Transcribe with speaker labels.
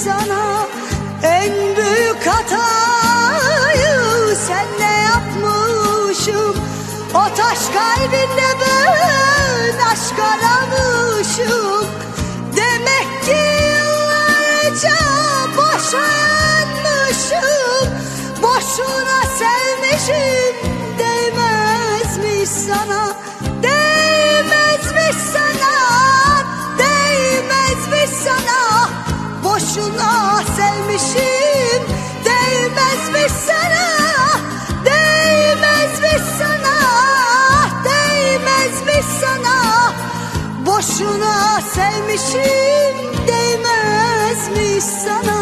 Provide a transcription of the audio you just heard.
Speaker 1: sana. En büyük hatayı senle yapmışım. O taş kalbinde ben aşk aramışım. Demek ki yıllarca boşa yanmışım. Boşuna sevmişim. Değmezmiş sana, değmezmiş sana, değmezmiş sana. Boşuna sevmişim. Değmezmiş sana, değmezmiş sana, değmezmiş sana. Boşuna sevmişim. Değmezmiş sana.